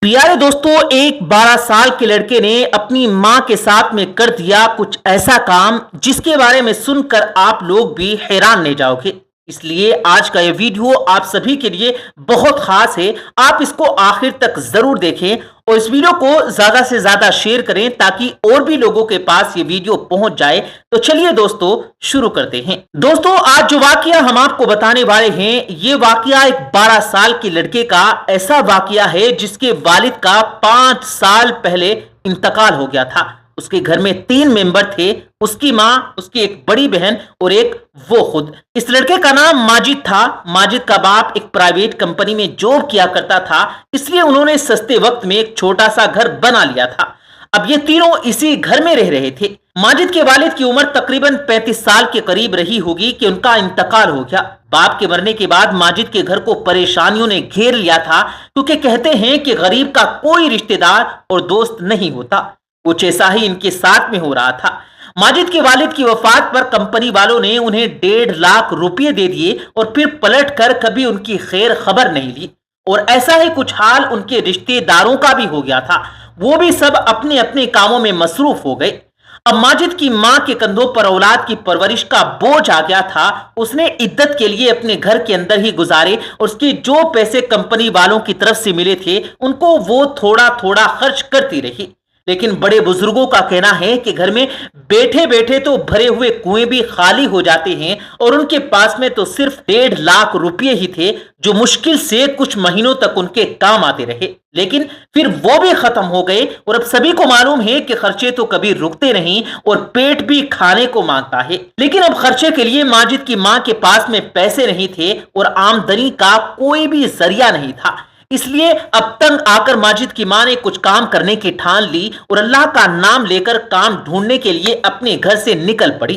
प्यारे दोस्तों, एक 12 साल के लड़के ने अपनी मां के साथ में कर दिया कुछ ऐसा काम जिसके बारे में सुनकर आप लोग भी हैरान रह जाओगे। इसलिए आज का ये वीडियो आप सभी के लिए बहुत खास है। आप इसको आखिर तक जरूर देखें और इस वीडियो को ज्यादा से ज्यादा शेयर करें ताकि और भी लोगों के पास ये वीडियो पहुंच जाए। तो चलिए दोस्तों शुरू करते हैं। दोस्तों, आज जो वाकया हम आपको बताने वाले हैं, ये वाकया एक 12 साल के लड़के का ऐसा वाकया है जिसके वालिद का 5 साल पहले इंतकाल हो गया था। उसके घर में 3 मेंबर थे, उसकी मां, उसकी एक बड़ी बहन और एक वो खुद। इस लड़के का नाम माजिद था। माजिद का बाप एक प्राइवेट कंपनी में जॉब किया करता था, इसलिए उन्होंने सस्ते वक्त में एक छोटा सा घर बना लिया था। अब ये तीनों इसी घर में रह रहे थे। माजिद के वालिद की उम्र तकरीबन 35 साल के करीब रही होगी कि उनका इंतकाल हो गया। बाप के मरने के बाद माजिद के घर को परेशानियों ने घेर लिया था, क्योंकि कहते हैं कि गरीब का कोई रिश्तेदार और दोस्त नहीं होता। कुछ ऐसा ही इनके साथ में हो रहा था। माजिद के वालिद की वफात पर कंपनी वालों ने उन्हें 1.5 लाख रुपए दे दिए और फिर पलट कर कभी उनकी खैर खबर नहीं ली। और ऐसा ही कुछ हाल उनके रिश्तेदारों का भी हो गया था। वो भी सब अपने अपने कामों में मसरूफ हो गए। अब माजिद की मां के कंधों पर औलाद की परवरिश का बोझ आ गया था। उसने इद्दत के लिए अपने घर के अंदर ही गुजारे और उसके जो पैसे कंपनी वालों की तरफ से मिले थे उनको वो थोड़ा थोड़ा खर्च करती रही। लेकिन बड़े बुजुर्गों का कहना है कि घर में बैठे बैठे तो भरे हुए कुएं भी खाली हो जाते हैं और उनके पास में तो सिर्फ 1.5 लाख रुपए ही थे, जो मुश्किल से कुछ महीनों तक उनके काम आते रहे। लेकिन फिर वो भी खत्म हो गए और अब सभी को मालूम है कि खर्चे तो कभी रुकते नहीं और पेट भी खाने को मांगता है। लेकिन अब खर्चे के लिए माजिद की मां के पास में पैसे नहीं थे और आमदनी का कोई भी जरिया नहीं था। इसलिए अब तंग आकर माजिद की मां ने कुछ काम करने की ठान ली और अल्लाह का नाम लेकर काम ढूंढने के लिए अपने घर से निकल पड़ी।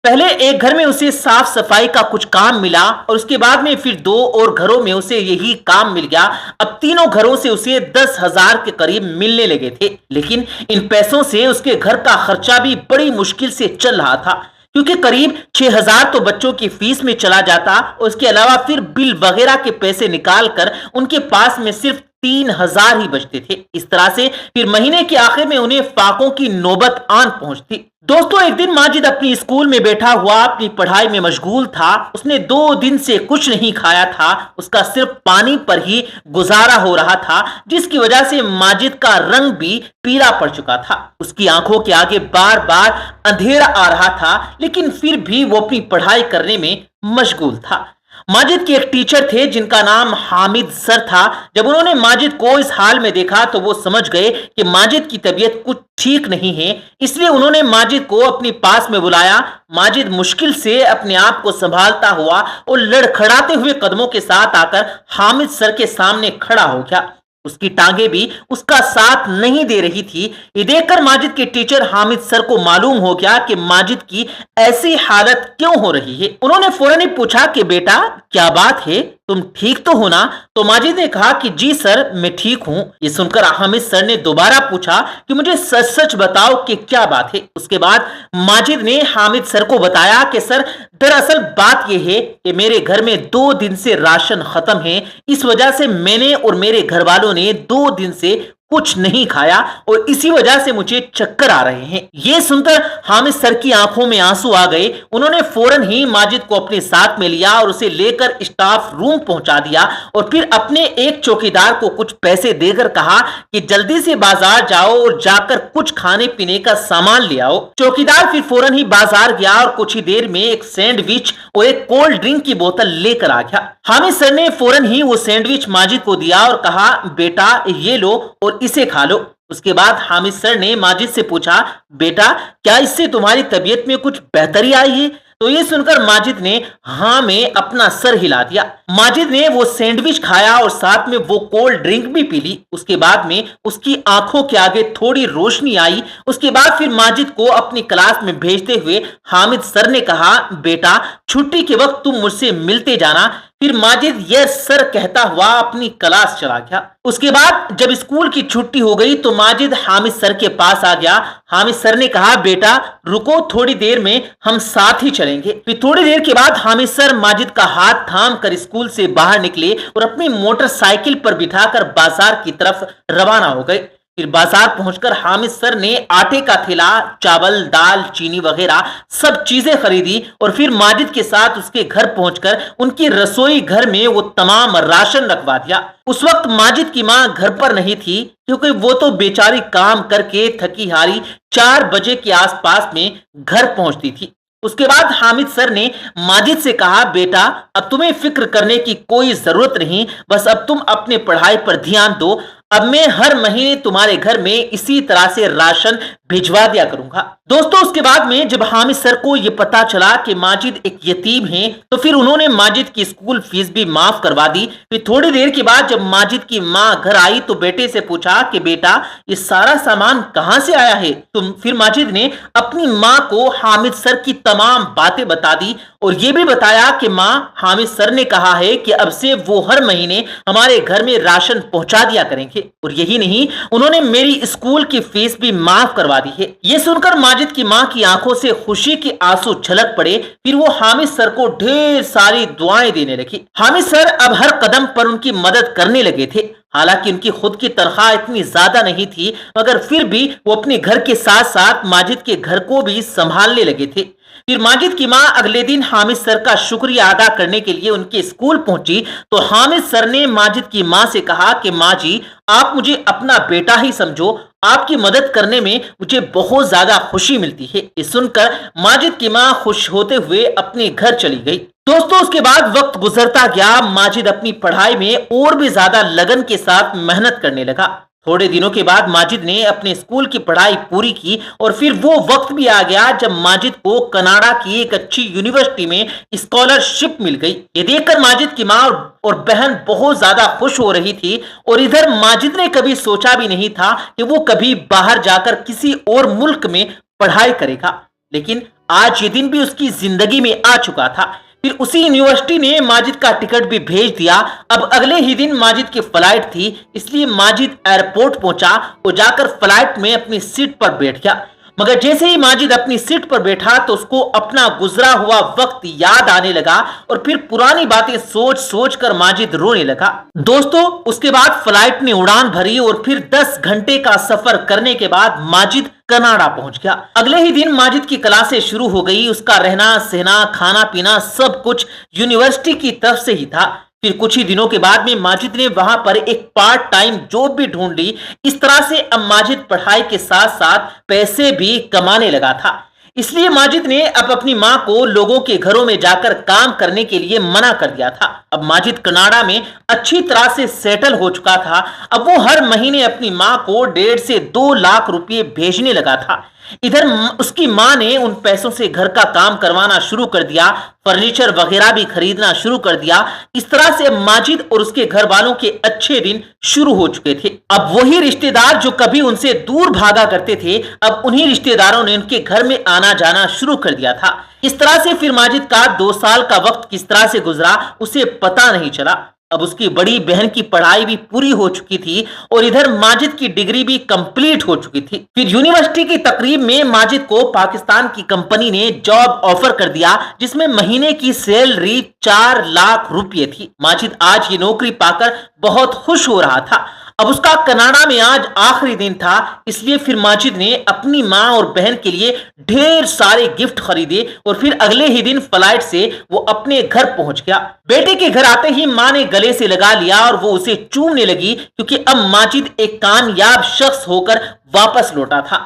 पहले एक घर में उसे साफ सफाई का कुछ काम मिला और उसके बाद में फिर 2 और घरों में उसे यही काम मिल गया। अब तीनों घरों से उसे 10,000 के करीब मिलने लगे थे। लेकिन इन पैसों से उसके घर का खर्चा भी बड़ी मुश्किल से चल रहा था, क्योंकि करीब 6,000 तो बच्चों की फीस में चला जाता और उसके अलावा फिर बिल वगैरह के पैसे निकाल कर उनके पास में सिर्फ 3,000 ही बचते थे। इस तरह से फिर महीने के आखिर में उन्हें फाकों की नौबत आन पहुंचती। दोस्तों, एक दिन माजिद अपनी स्कूल में बैठा हुआ अपनी पढ़ाई में मशगूल था। उसने 2 दिन से कुछ नहीं खाया था। उसका सिर्फ पानी पर ही गुजारा हो रहा था, जिसकी वजह से माजिद का रंग भी पीला पड़ चुका था। उसकी आंखों के आगे बार बार अंधेरा आ रहा था, लेकिन फिर भी वो अपनी पढ़ाई करने में मशगूल था। माजिद के एक टीचर थे जिनका नाम हामिद सर था। जब उन्होंने माजिद को इस हाल में देखा तो वो समझ गए कि माजिद की तबीयत कुछ ठीक नहीं है। इसलिए उन्होंने माजिद को अपने पास में बुलाया। माजिद मुश्किल से अपने आप को संभालता हुआ और लड़खड़ाते हुए कदमों के साथ आकर हामिद सर के सामने खड़ा हो गया। उसकी टांगे भी उसका साथ नहीं दे रही थी। ये देखकर माजिद के टीचर हामिद सर को मालूम हो गया कि माजिद की ऐसी हालत क्यों हो रही है। उन्होंने फौरन ही पूछा कि बेटा क्या बात है, तुम ठीक तो हो ना? तो माजिद ने कहा कि जी सर, मैं ठीक हूं। ये सुनकर हामिद सर ने दोबारा पूछा कि मुझे सच सच बताओ कि क्या बात है। उसके बाद माजिद ने हामिद सर को बताया कि सर, दरअसल बात यह है कि मेरे घर में 2 दिन से राशन खत्म है। इस वजह से मैंने और मेरे घर वालों ने 2 दिन से कुछ नहीं खाया और इसी वजह से मुझे चक्कर आ रहे हैं। यह सुनकर हामिद सर की आंखों में आंसू आ गए। उन्होंने फौरन ही माजिद को अपने साथ में लिया और उसे लेकर स्टाफ रूम पहुंचा दिया और फिर अपने एक चौकीदार को कुछ पैसे देकर कहा कि जल्दी से बाजार जाओ और जाकर कुछ खाने पीने का सामान ले आओ। चौकीदार फिर फौरन ही बाजार गया और कुछ ही देर में एक सैंडविच और एक कोल्ड ड्रिंक की बोतल लेकर आ गया। हामिद सर ने फौरन ही वो सैंडविच माजिद को दिया और कहा, बेटा ये लो और इसे खा लो। उसके बाद हामिद सर ने माजिद से पूछा, बेटा क्या इससे तुम्हारी तबीयत में कुछ बेहतरी आई है? तो ये सुनकर माजिद ने हाँ में अपना सर हिला दिया। माजिद ने वो सैंडविच खाया और साथ में वो कोल्ड ड्रिंक भी पी ली। उसके बाद में उसकी आंखों के आगे थोड़ी रोशनी आई। उसके बाद फिर माजिद को अपनी क्लास में भेजते हुए हामिद सर ने कहा, बेटा छुट्टी के वक्त तुम मुझसे मिलते जाना, پھر ماجد یس سر کہتا ہوا اپنی کلاس چلا گیا۔ اس کے بعد جب اسکول کی چھٹی ہو گئی تو ماجد حامد سر کے پاس آ گیا۔ حامد سر نے کہا بیٹا رکو تھوڑی دیر میں ہم ساتھ ہی چلیں گے۔ پھر تھوڑی دیر کے بعد حامد سر ماجد کا ہاتھ تھام کر اسکول سے باہر نکلے اور اپنی موٹر سائیکل پر بٹھا کر بازار کی طرف روانہ ہو گئے۔ پھر بازار پہنچ کر حامد سر نے آٹے کا تھیلا، چاول، دال، چینی وغیرہ سب چیزیں خریدی اور پھر ماجد کے ساتھ اس کے گھر پہنچ کر ان کی رسوئی گھر میں وہ تمام راشن رکھوا دیا۔ اس وقت ماجد کی ماں گھر پر نہیں تھی کیونکہ وہ تو بیچاری کام کر کے تھکی ہاری 4 بجے کے آس پاس میں گھر پہنچتی تھی۔ اس کے بعد حامد سر نے ماجد سے کہا بیٹا اب تمہیں فکر کرنے کی کوئی ضرورت نہیں، بس اب تم اپنے پڑھائی پر دھیان دو، اب میں ہر مہینے تمہارے گھر میں اسی طرح سے راشن بھجوا دیا کروں گا۔ دوستو اس کے بعد میں جب حامد سر کو یہ پتا چلا کہ ماجد ایک یتیم ہے تو پھر انہوں نے ماجد کی اسکول فیس بھی معاف کروا دی۔ پھر تھوڑی دیر کے بعد جب ماجد کی ماں گھر آئی تو بیٹے سے پوچھا کہ بیٹا یہ سارا سامان کہاں سے آیا ہے؟ تو پھر ماجد نے اپنی ماں کو حامد سر کی تمام باتیں بتا دی اور یہ بھی بتایا کہ ماں حامد سر نے کہا ہے کہ اب سے وہ ہر مہینے ہمارے گھر میں راشن پہنچا دیا کریں گے، اور یہی نہیں انہوں نے میری اسکول کی فیس بھی معاف کروا دی ہے۔ یہ سن کر ماجد کی ماں کی آنکھوں سے خوشی کے آنسو چھلک پڑے۔ پھر وہ حامد سر کو ڈھیر ساری دعائیں دینے لگی۔ حامد سر اب ہر قدم پر ان کی مدد کرنے لگے تھے۔ حالانکہ ان کی خود کی تنخواہ اتنی زیادہ نہیں تھی مگر پھر بھی وہ اپنے گھر کے ساتھ ساتھ ماجد کے گھر کو بھی سنبھالنے لگے تھے۔ پھر ماجد کی ماں اگلے دن حامد سر کا شکریہ ادا کرنے کے لیے ان کے اسکول پہنچی تو حامد سر نے ماجد کی ماں سے کہا کہ ماں جی آپ مجھے اپنا بیٹا ہی سمجھو، آپ کی مدد کرنے میں مجھے بہت زیادہ خوشی ملتی ہے۔ یہ سن کر ماجد کی ماں خوش ہوتے ہوئے اپنے گھر چلی گئی۔ دوستو اس کے بعد وقت گزرتا گیا، ماجد اپنی پڑھائی میں اور بھی زیادہ لگن کے ساتھ محنت کرنے لگا۔ تھوڑے دنوں کے بعد ماجد نے اپنے اسکول کی پڑھائی پوری کی اور پھر وہ وقت بھی آ گیا جب ماجد کو کینیڈا کی ایک اچھی یونیورسٹی میں اسکالرشپ مل گئی۔ یہ دیکھ کر ماجد کی ماں اور بہن بہت زیادہ خوش ہو رہی تھی، اور ادھر ماجد نے کبھی سوچا بھی نہیں تھا کہ وہ کبھی باہر جا کر کسی اور ملک میں پڑھائی کرے گا، لیکن آج یہ دن بھی اس کی زندگی میں آ چکا تھا۔ پھر اسی یونیورسٹی نے ماجد کا ٹکٹ بھی بھیج دیا۔ اب اگلے ہی دن ماجد کی فلائٹ تھی، اس لیے ماجد ایئرپورٹ پہنچا اور جا کر فلائٹ میں اپنی سیٹ پر بیٹھ گیا، مگر جیسے ہی ماجد اپنی سیٹ پر بیٹھا تو اس کو اپنا گزرا ہوا وقت یاد آنے لگا اور پھر پرانی باتیں سوچ سوچ کر ماجد رونے لگا۔ دوستو اس کے بعد فلائٹ نے اڑان بھری اور پھر 10 گھنٹے کا سفر کرنے کے بعد ماجد کینیڈا پہنچ گیا۔ اگلے ہی دن ماجد کی کلاسیں شروع ہو گئی۔ اس کا رہنا سہنا کھانا پینا سب کچھ یونیورسٹی کی طرف سے ہی تھا۔ پھر کچھ ہی دنوں کے بعد میں ماجد نے وہاں پر ایک پارٹ ٹائم جاب بھی ڈھونڈ لی۔ اس طرح سے اب ماجد پڑھائی کے ساتھ ساتھ پیسے بھی کمانے لگا تھا۔ اس لیے ماجد نے اب اپنی ماں کو لوگوں کے گھروں میں جا کر کام کرنے کے لیے منع کر دیا تھا۔ اب ماجد کینیڈا میں اچھی طرح سے سیٹل ہو چکا تھا۔ اب وہ ہر مہینے اپنی ماں کو 1.5 سے 2 لاکھ روپے بھیجنے لگا تھا۔ ادھر اس کی ماں نے ان پیسوں سے گھر کا کام کروانا شروع کر دیا، فرنیچر وغیرہ بھی خریدنا شروع کر دیا۔ اس طرح سے ماجد اور اس کے گھر والوں کے اچھے دن شروع ہو چکے تھے۔ اب وہی رشتہ دار جو کبھی ان سے دور بھاگا کرتے تھے، اب انہی رشتہ داروں نے ان کے گھر میں آنا جانا شروع کر دیا تھا۔ اس طرح سے پھر ماجد کا 2 سال کا وقت کس طرح سے گزرا اسے پتا نہیں چلا۔ اب اس کی بڑی بہن کی پڑھائی بھی پوری ہو چکی تھی اور ادھر ماجد کی ڈگری بھی کمپلیٹ ہو چکی تھی۔ پھر یونیورسٹی کی تقریب میں ماجد کو پاکستان کی کمپنی نے جاب آفر کر دیا جس میں مہینے کی سیلری 4 لاکھ روپے تھی۔ ماجد آج یہ نوکری پا کر بہت خوش ہو رہا تھا۔ اب اس کا کینیڈا میں آج آخری دن تھا، اس لیے پھر ماجد نے اپنی ماں اور بہن کے لیے ڈھیر سارے گفٹ خریدے اور پھر اگلے ہی دن فلائٹ سے وہ اپنے گھر پہنچ گیا۔ بیٹے کے گھر آتے ہی ماں نے گلے سے لگا لیا اور وہ اسے چومنے لگی کیونکہ اب ماجد ایک کامیاب شخص ہو کر واپس لوٹا تھا۔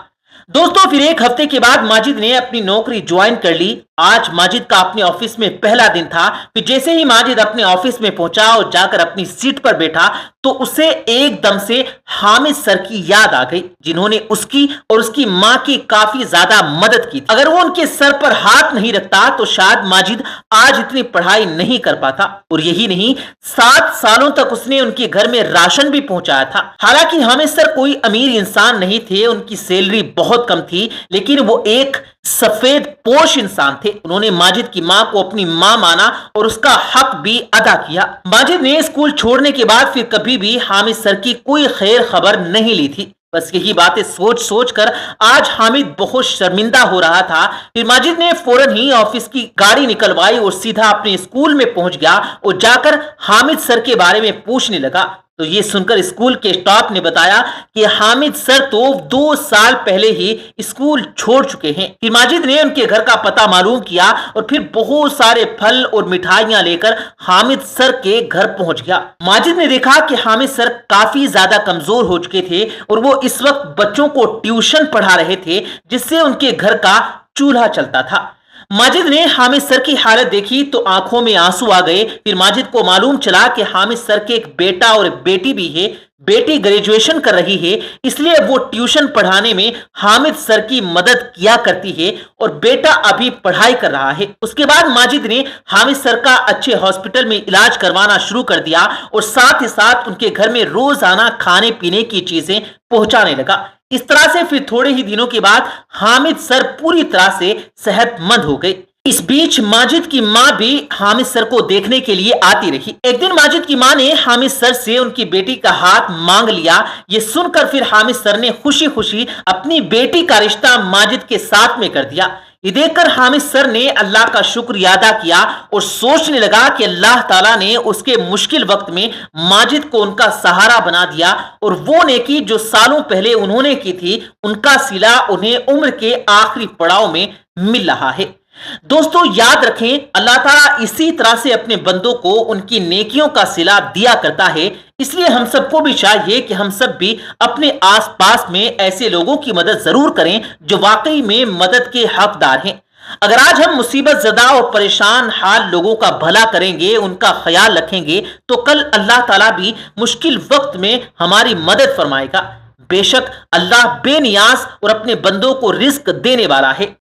دوستو پھر 1 ہفتے کے بعد ماجد نے اپنی نوکری جوائن کر لی۔ آج ماجد کا اپنے آفس میں پہلا دن تھا۔ پھر جیسے ہی ماجد اپنے آفس میں پہنچا اور جا کر اپنی سیٹ پر بیٹھا تو اسے ایک دم سے حامد سر کی یاد آ گئی جنہوں نے اس کی اور اس کی ماں کی کافی زیادہ مدد کی تھی۔ اگر وہ ان کے سر پر ہاتھ نہیں رکھتا تو شاید ماجد آج اتنی پڑھائی نہیں کر پاتا، اور یہی نہیں 7 سالوں تک اس نے ان کے گھر میں راشن بھی پہنچایا تھا۔ حالانکہ حامد سر کوئی امیر انسان نہیں تھے، ان کی سیلری بہت کم تھی، لیکن وہ ایک सफेद पोश इंसान थे। उन्होंने माजिद की मां को अपनी मां माना और उसका हक भी अदा किया। माजिद ने स्कूल छोड़ने के बाद फिर कभी भी हामिद सर की कोई खैर खबर नहीं ली थी। बस यही बातें सोच सोच कर आज हामिद बहुत शर्मिंदा हो रहा था। फिर माजिद ने फौरन ही ऑफिस की गाड़ी निकलवाई और सीधा अपने स्कूल में पहुंच गया और जाकर हामिद सर के बारे में पूछने लगा। तो ये सुनकर स्कूल के स्टाफ ने बताया कि हामिद सर तो 2 साल पहले ही स्कूल छोड़ चुके हैं। फिर माजिद ने उनके घर का पता मालूम किया और फिर बहुत सारे फल और मिठाइयां लेकर हामिद सर के घर पहुंच गया। माजिद ने देखा कि हामिद सर काफी ज्यादा कमजोर हो चुके थे और वो इस वक्त बच्चों को ट्यूशन पढ़ा रहे थे, जिससे उनके घर का चूल्हा चलता था। माजिद ने हामिद सर की हालत देखी तो आंखों में आंसू आ गए। फिर माजिद को मालूम चला कि हामिद सर के एक बेटा और एक बेटी भी है। बेटी ग्रेजुएशन कर रही है, इसलिए वो ट्यूशन पढ़ाने में हामिद सर की मदद किया करती है और बेटा अभी पढ़ाई कर रहा है। उसके बाद माजिद ने हामिद सर का अच्छे हॉस्पिटल में इलाज करवाना शुरू कर दिया और साथ ही साथ उनके घर में रोजाना खाने पीने की चीजें पहुंचाने लगा। इस तरह से फिर थोड़े ही दिनों के बाद हामिद सर पूरी तरह से सेहतमंद हो गए। इस बीच माजिद की मां भी हामिद सर को देखने के लिए आती रही। एक दिन माजिद की मां ने हामिद सर से उनकी बेटी का हाथ मांग लिया। ये सुनकर फिर हामिद सर ने खुशी खुशी अपनी बेटी का रिश्ता माजिद के साथ में कर दिया। ये देखकर हामिद सर ने अल्लाह का शुक्र अदा किया और सोचने लगा कि अल्लाह ताला ने उसके मुश्किल वक्त में माजिद को उनका सहारा बना दिया और वो नेकी जो सालों पहले उन्होंने की थी, उनका सिला उन्हें उम्र के आखिरी पड़ाव में मिल रहा है। दोस्तों याद रखें, अल्लाह ताला इसी तरह से अपने बंदों को उनकी नेकियों का सिला दिया करता है। इसलिए हम सबको भी चाहिए कि हम सब भी अपने आसपास में ऐसे लोगों की मदद जरूर करें जो वाकई में मदद के हकदार हैं। अगर आज हम मुसीबत ज़दा और परेशान हाल लोगों का भला करेंगे, उनका ख्याल रखेंगे, तो कल अल्लाह ताला भी मुश्किल वक्त में हमारी मदद फरमाएगा। बेशक अल्लाह बेनियाज और अपने बंदों को रिज्क देने वाला है।